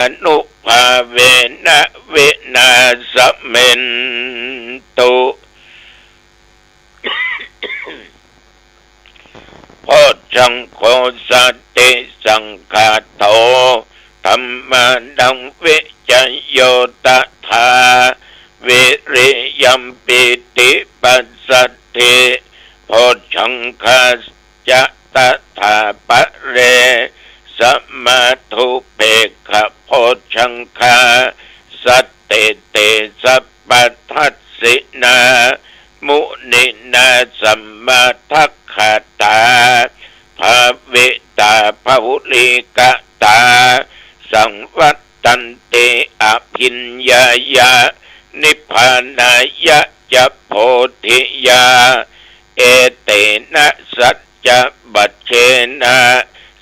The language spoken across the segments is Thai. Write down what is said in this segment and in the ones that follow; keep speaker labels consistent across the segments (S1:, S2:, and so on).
S1: อนุภาเวนะเวนาสเมนตุโพชังโคสัตติสังฆาโตธัมมานังวิจโยตถาวิริยัมปิติปัสสัทธิโพชังคาจะตถาปะเรสัมมาทุเปกขโพชังคาสัตเตเตสัพพทัสสินามุนินาสัมมาทัคขตาภาเวตาภาวุลิกตาสังวัตตันเตอภิญญายะนิพพานายะจะโพธิยาเอเตนะสัจจะบัจเชนะ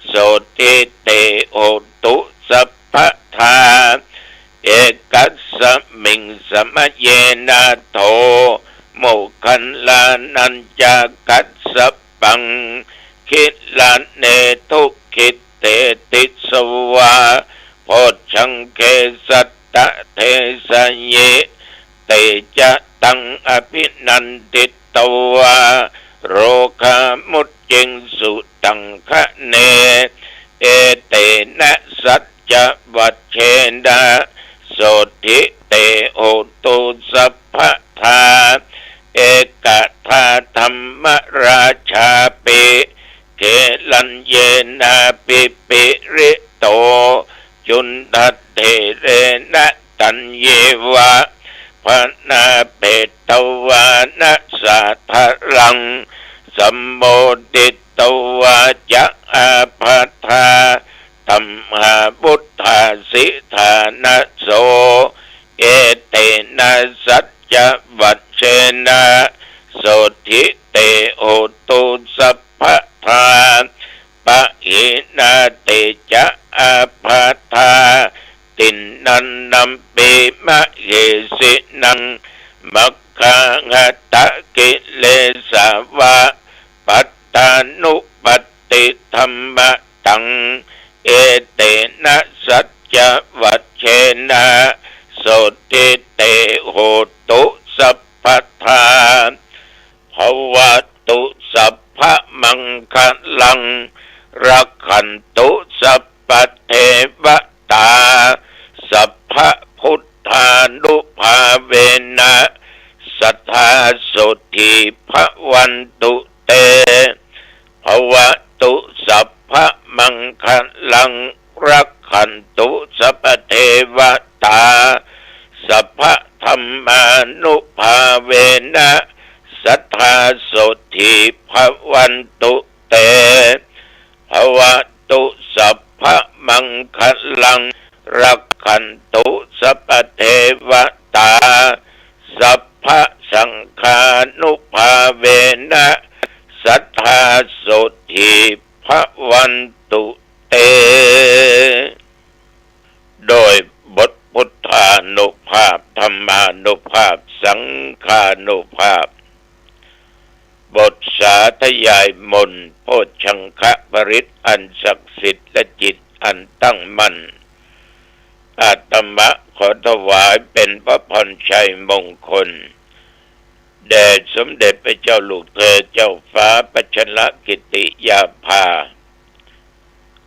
S1: โสติเตโอตุสัพพทาเอกัสสมิงสมะเยนะโทโมคันลานัญจากัสสปังคิลาเนทุคิเตติสวาโพชังเคสัตตะเทสเยเตจะตังอภินันติตวาโรคามุจจิงสุตังคะเนเอเตนะสัจจะวัชเชนะโสติเตโอตุสัพพทาเอกทาธรรมราชาปิเกลัญเยนะปิปิริโตจุนทัตเถเรนะตัญเยวะพนาเปตวานะสัทธรังสัมโมดิตวาจะอาภัทธาธัมมาบุตธาสิธานะโสเอเตนะสัจจะวัชเชนะโสทิเตโอตุสัพพทาปะหินาเตจะอาภัทธาตินนันนัมปิมะเยสินังมัคคังตะกิเลสาวะปัตตานุปัตติธัมมะตังเอเตนะสัจจะวัชเชนะโสติเตโหตุสัพพทาภวตุสัพพมังคลังรักขันตุสัพพเทวตาสัพพพุทธานุภาเวนะสัทธาโสติภวันตุเตภวตุสัพพมังคลังรักขันตุสัพพเทวตาสัพพธรรมานุภาเวนะสัทธาโสติภวันตุเตภวตุสัพพมังคลังรักขันตุสัพพเทวตาสัพพสังฆานุภาเวนะสัทธาโสติภวันตุเตโดยบทพุทธานุภาพธรรมานุภาพสังฆานุภาพบทสาธยายมนต์โพชังคปริตอันศักดิ์สิทธิ์และจิตอันตั้งมั่นอาตมะขอถวายเป็นพระพรชัยมงคลแด่สมเด็จพระเจ้าลูกเธอเจ้าฟ้าพัชรกิติยาภา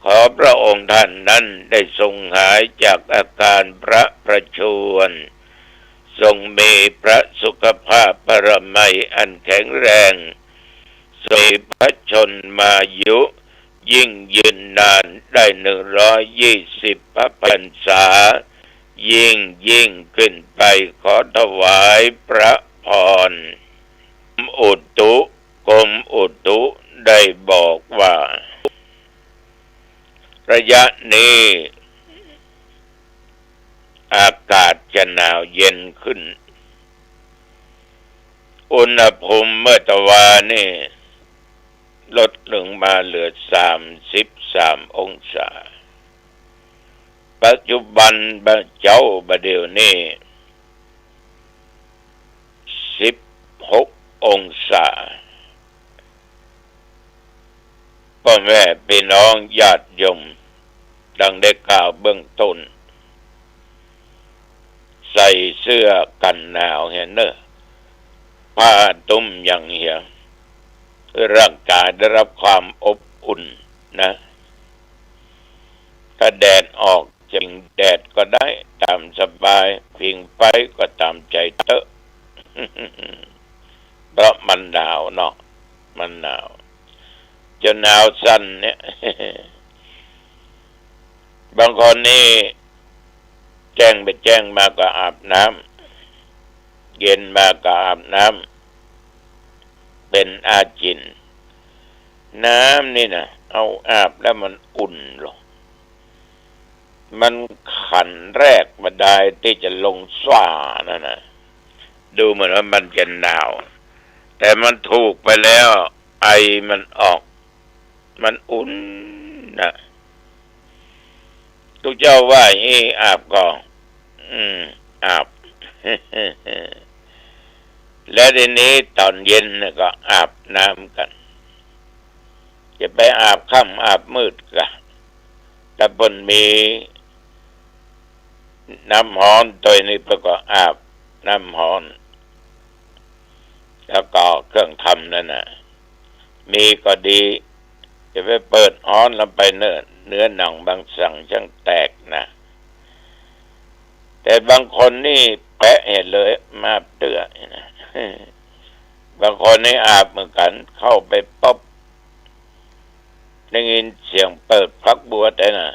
S1: ขอพระองค์ท่านนั้นได้ทรงหายจากอาการพระประชวรทรงมีพระสุขภาพปรมัยอันแข็งแรงทรงพระชนมายุยิ่งยืนนานได้120 พรรษษายิ่งขึ้นไปขอถวายพระพรกรมอุตุได้บอกว่าระยะนี้อากาศจะหนาวเย็นขึ้นอุณหภูมิเมื่อตะวันนี่ลดลงมาเหลือ33 องศาปัจจุบันบัดเดี๋ยวนี้16 องศาพ่อแม่พี่น้องญาติโยมดังได้กล่าวเบื้องต้น ใส่เสื้อกันหนาวเห็นเนอะผ้าตุ้มอย่างเหี่ยเพื่อร่างกายได้รับความอบอุ่นนะถ้าแดดออกจริงแดดก็ได้ตามสบายพิงไฟก็ตามใจเถอะ เพราะมันหนาวเนาะมันหนาวจะหนาวสั้นเนี่ย บางคนนี่แจ้งไปแจ้งมาก็อาบน้ำเย็นมาก็อาบน้ำเป็นอาจินน้ำนี่นะเอาอาบแล้วมันอุ่นลงมันขันแรกบันไดที่จะลงสว่านั่นนะดูเหมือนว่ามันจะหนาวแต่มันถูกไปแล้วไอมันออกมันอุ่นนะทุกเจ้าว่าอย่างนี้อาบก็อาบ และทีนี้ตอนเย็นก็อาบน้ำกันจะไปอาบค่ำอาบมืดกะแต่บนมีน้ำฮ้อนตัวนี้ประกอบอาบน้ำฮ้อนแล้วก็เครื่องทำนั่นน่ะมีก็ดีจะไปเปิดฮ้อนลงไปเนื้อหนังบางสั่งช่างแตกนะแต่บางคนนี่แปะเห็นเลยมาเตื้อนะ บางคนนี่อาบเหมือนกันเข้าไปป๊อบได้ยินเสียงเปิดพักบัวแต่น่ะ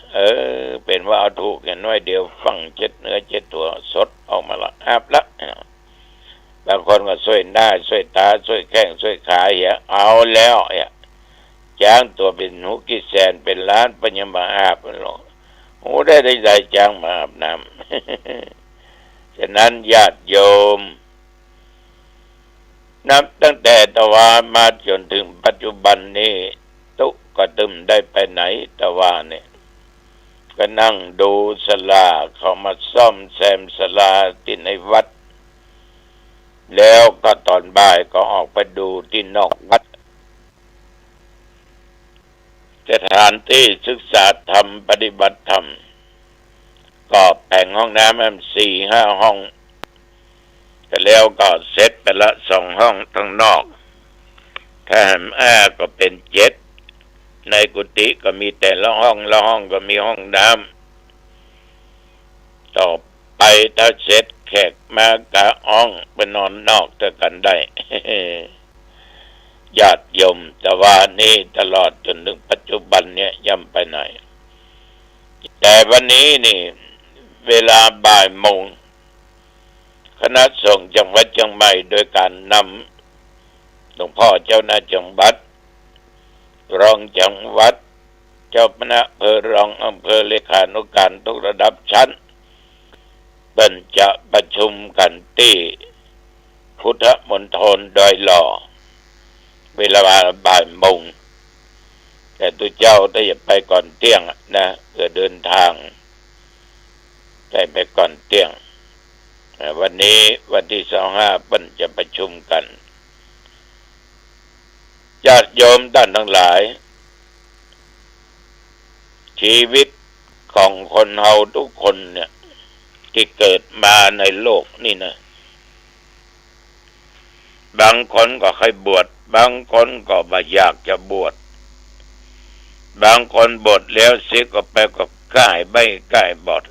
S1: เป็นว่าเอาถูกกันน้อยเดียวฟังเจ็ดเนื้อเจ็ดตัวสดออกมาละอาบละบางคนก็ช่วยหน้าช่วยตาช่วยแข้งช่วยขาเอาแล้วจ้างตัวเป็นหูกิแสนเป็นล้านปัญญามาอาบมันหรอกโอ้ได้จ้างมาอาบน้ำฉะนั้นญาติโยมนับตั้งแต่ตะวันมาจนถึงปัจจุบันนี้ตุก็ตึมได้ไปไหนตะวันเนี่ยก็นั่งดูศาลาเขามาซ่อมแซมศาลาที่ในวัดแล้วก็ตอนบ่ายก็ออกไปดูที่นอกวัดสถานที่ศึกษาธรรมปฏิบัติธรรมก็แบ่งห้องน้ำ4-5 ห้องแต่แล้วก็เสร็จไปละ2 ห้องข้างนอกถ้าแหมก็เป็น7ในกุฏิก็มีแต่ละห้องก็มีห้องน้ำต่อไปถ้าเสร็จแขกมากะอ้องไปนอนนอกจะกันได้ ญาติโยมแต่ว่านี่ตลอดจนถึงปัจจุบันเนี่ยย่ำไปไหนแต่วันนี้นี่เวลาบ่ายโมงคณะสงฆ์จังหวัดเชียงใหม่โดยการนำหลวงพ่อเจ้าหน้าจังหวัดรองจังหวัดเจ้าคณะอำเภอรองอำเภอเลขานุการทุกระดับชั้นเป็นจะประชุมกันที่พุทธมณฑลดอยหล่อเวลาบ่ายโมงแต่ตัวเจ้าได้ไปก่อนเที่ยงนะเพื่อเดินทางได้ไปก่อนเที่ยงวันนี้วันที่25เป็นจะประชุมกันญาติโยมท่านทั้งหลายชีวิตของคนเฮาทุกคนเนี่ยที่เกิดมาในโลกนี่นะบางคนก็เคยบวชบางคนก็บ่อยากจะบวชบางคนบวชแล้วเสียก็ไปกับก่ายใบก่ายบอด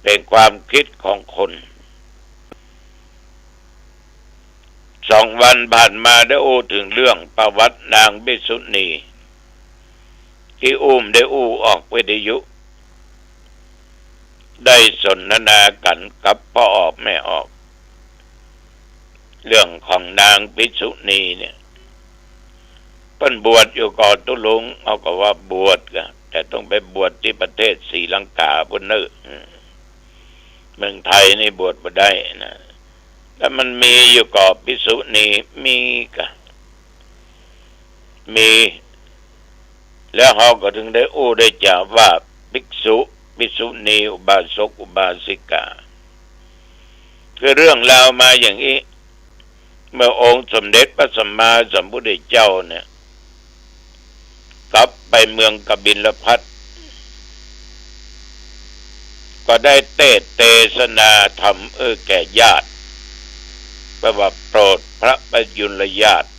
S1: เป็นความคิดของคน2 วันผ่านมาได้ถึงเรื่องประวัตินางภิกษุณีที่ได้ออกวิทยุได้สนทนากันกับพ่อออกแม่ออกเรื่องของนางภิกษุณีเนี่ยเพิ่นบวชอยู่ก่อนตุลุงเอาก็ว่าบวชก็แต่ต้องไปบวชที่ประเทศศรีลังกาพุ่นเนอะเมืองไทยนี่บวชบ่ได้นะแล้วมันมีอยู่ก่อภิกษุณีมีแล้วเขาก็ถึงได้ได้จ่าว่าภิกษุณีอุบาสกอุบาสิกาคือเรื่องราวมาอย่างนี้เมื่อองค์สมเด็จพระสัมมาสัมพุทธเจ้าเนี่ยกลับไปเมืองกบิลพัสดุก็ ก็ได้เทศนาธรรมแก่ญาติแปลว่าโปรดพระประยุรญาติ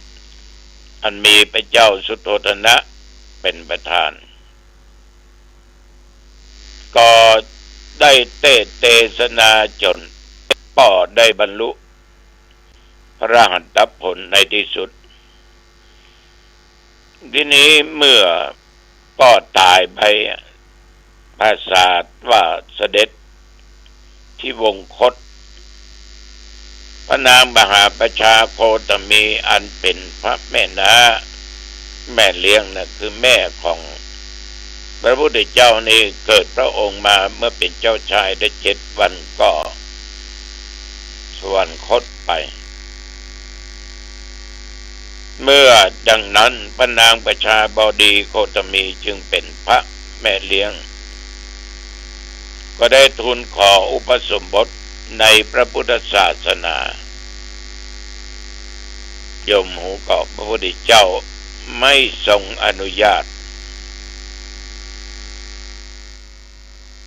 S1: อันมีพระเจ้าสุโธทนะเป็นประธานก็ได้เทศนาจนป่อได้บรรลุพระอรหันตผลในที่สุดทีนี้เมื่อป่อตายไปปราสาทว่าเสด็จที่วงคตพระนางมหาประชาโคตมีอันเป็นพระแม่นาแม่เลี้ยงนะคือแม่ของพระพุทธเจ้านี่เกิดพระองค์มาเมื่อเป็นเจ้าชายได้7 วันก็สวรรคตไปเมื่อดังนั้นพระนางประชาบดีโคตมีจึงเป็นพระแม่เลี้ยงก็ได้ทูลขออุปสมบทในพระพุทธศาสนาโยมหูกอบพระพุทธเจ้าไม่ทรงอนุญาต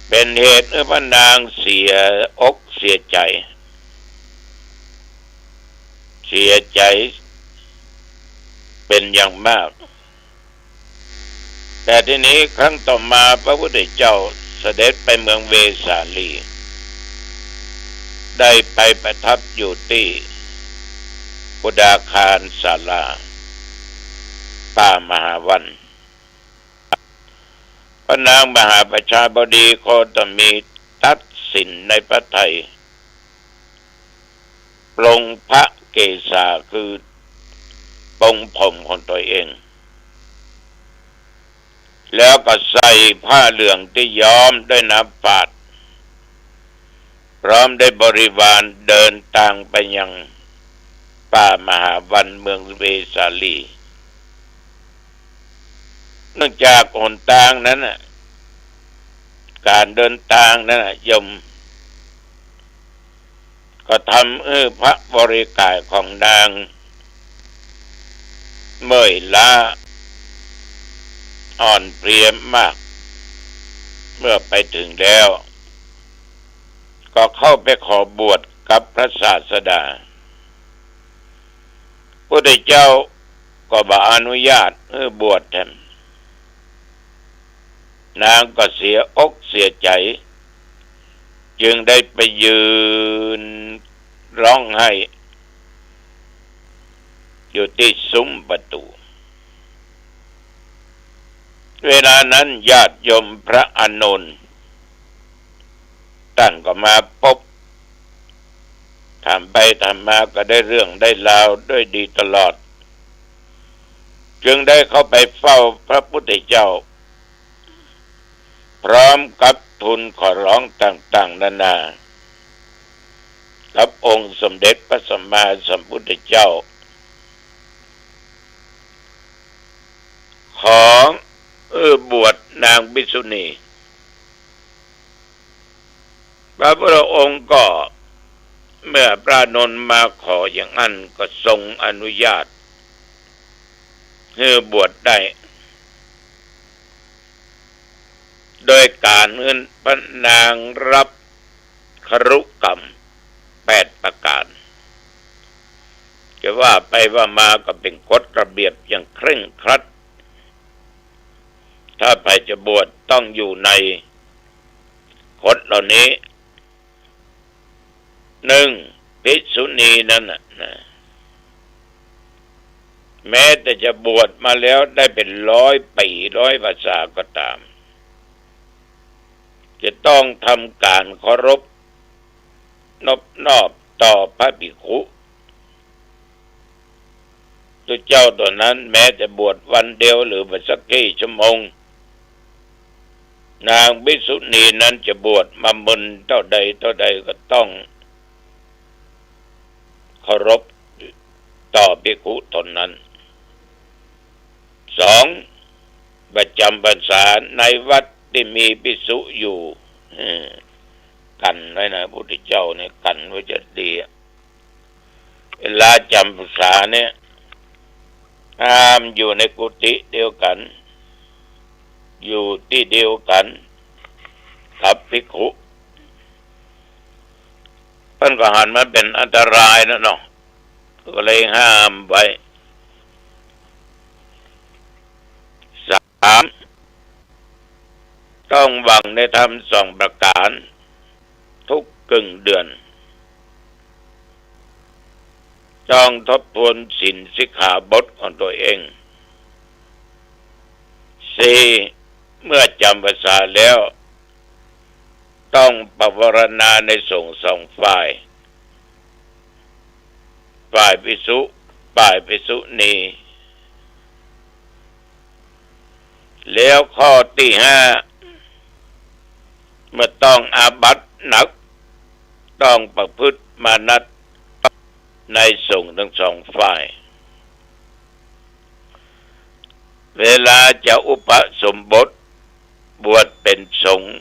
S1: เป็นเหตุให้พระนางเสียอกเสียใจเป็นอย่างมากแต่ทีนี้ครั้งต่อมาพระพุทธเจ้าเสด็จไปเมืองเวสาลีได้ไปประทับอยู่ที่ปุดาคารศาลาป่ามหาวันพระนางมหาประชาบดีโคตมีตัดสินในพระทัยปลงพระเกศาคือปลงผมของตัวเองแล้วก็ใส่ผ้าเหลืองที่ย้อมด้วยน้ำฝาดพร้อมได้บริวารเดินทางไปยังป่ามหาวันเมืองเวสาลีเนื่องจากหนทางนั้นการเดินทางนั้นยมก็ทำพระบริกายของนางเมื่อยล้าอ่อนเพลียมากเมื่อไปถึงแล้วก็เข้าไปขอบวชกับพระศาสดาพระพุทธเจ้าก็บ่อนุญาตบวชแทนนางก็เสียอกเสียใจจึงได้ไปยืนร้องไห้อยู่ที่ซุ้มประตูเวลานั้นญาติโยมพระอานนท์ท่านก็มาพบถามไปถามมาก็ได้เรื่องได้ราวด้วยดีตลอดจึงได้เข้าไปเฝ้าพระพุทธเจ้าพร้อมกับทูลขอร้องต่างๆนานากับองค์สมเด็จพระสัมมาสัมพุทธเจ้าขอบวชนางภิกษุณีพระพุทธองค์ก็เมื่อพระนนท์มาขออย่างนั้นก็ทรงอนุญาตให้บวชได้โดยการพระนางรับครุกรรม8 ประการจะว่าไปว่ามาก็เป็นกฎระเบียบอย่างเคร่งครัดถ้าใครจะบวชต้องอยู่ในกฎเหล่านี้ 1. ภิกษุณีนั้นนะแม้แต่จะบวชมาแล้วได้เป็น100 ปี100 พรรษาก็ตามจะต้องทำการเคารพนอบต่อพระภิกขุตัวเจ้าตัวนั้นแม้จะบวชวันเดียวหรือสักกี่ชั่วโมงนางภิกษุณีนั้นจะบวชมามุนเท่าใดก็ต้องเคารพต่อภิกขุตนนั้น 2. ประจำพรรษาในวัดที่มีภิกษุอยู่กันไว้นะพุทธเจ้าเนี่ยกันไว้จะดีเวลาจำพรรษาเนี่ยห้ามอยู่ในกุฏิเดียวกันอยู่ที่เดียวกันกับภิกขุ ก็หันมาเป็นอันตรายนะเนาะก็เลยห้ามไว้3ต้องหวังในธรรม2ประการทุกครึ่งเดือนต้องทบทวนศีลสิกขาบทของตัวเอง4เมื่อจำภาษาแล้วต้องภาวนาในสงฆ์2ฝ่ายภิกษุฝ่ายภิกษุณีแล้วข้อที่5เมื่อต้องอาบัติหนักต้องประพฤติมานัตในสงฆ์ทั้ง2ฝ่ายเวลาจะอุปสมบทบวชเป็นสงฆ์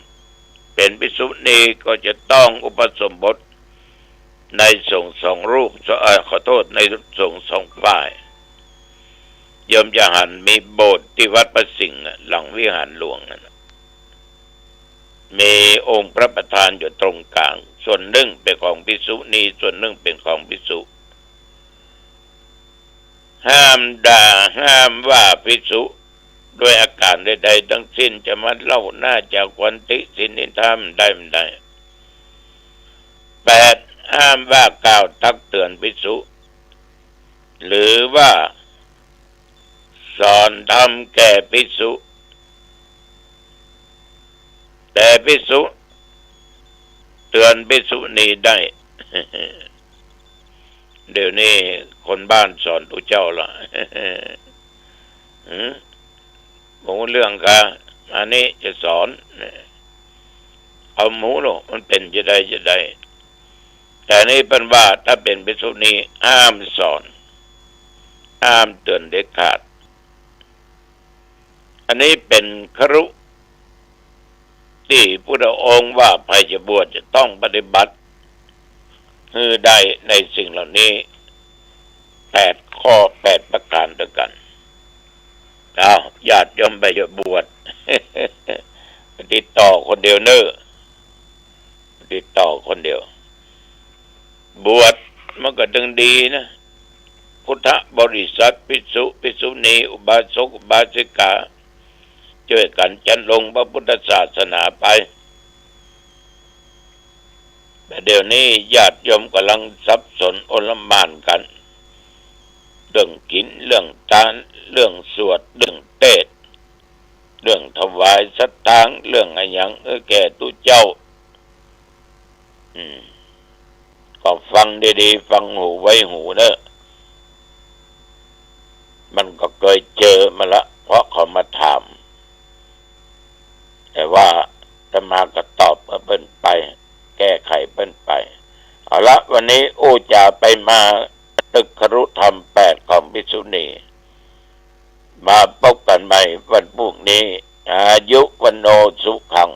S1: เป็นภิกษุณีก็จะต้องอุปสมบทในสงฆ์2รูปขอโทษในสงฆ์2ฝ่ายโยมจะหันมีโบสถ์ที่วัดประสิงห์หลังวิหารหลวงมีองค์พระประธานอยู่ตรงกลางส่วนหนึ่งเป็นของภิกษุณีส่วนหนึ่งเป็นของภิกษุห้ามด่าห้ามว่าภิกษุด้วยอาการใดๆทั้งสิ้นจะมาเล่าหน้าจากวันติสินนินทามได้ไม่ได้8ห้ามว่ากล่าวตักเตือนภิกษุหรือว่าสอนธรรมแก่ภิกษุแต่ภิกษุเตือนภิกษุณีได้ เดี๋ยวนี้คนบ้านสอนตัวเจ้าละหมูเรื่องค่ะอันนี้จะสอนเอาหมูหรอกมันเป็นจะได้แต่นี่เป็นว่าถ้าเป็นภิกษุณีห้ามสอนห้ามเตือนเด็ดขาดอันนี้เป็นครุที่พุทธองค์ว่าใครจะบวชจะต้องปฏิบัติคือได้ในสิ่งเหล่านี้8ข้อ8ประการด้วยกันญาติโยมไปจะบวช ติดต่อคนเดียวเนอะติดต่อคนเดียวบวชมันก็ดึงดีนะพุทธบริษัทภิกษุภิกษุณีอุบาสกอุบาสิกาช่วยกันจันลงพระพุทธศาสนาไปแต่เดี๋ยวนี้ญาติโยมกำลังสับสนโอลหม่านกันเรื่องกินเรื่องทานเรื่องสวดเรื่องเทศน์เรื่องถวายสัตย์ทางเรื่องอะไรอย่างแก่ตุเจ้าก็ฟังดีๆฟังหูไว้หูเนอะมันก็เคยเจอมาละเพราะเขามาถามแต่ว่าจะมาก็ตอบเปิ้นไปแก้ไขเปิ้นไปเอาละวันนี้จะไปมาตึกครุธรรม8ของภิกษุณีมาพบกันใหม่วันพรุ่งนี้อายุวันโนสุขัง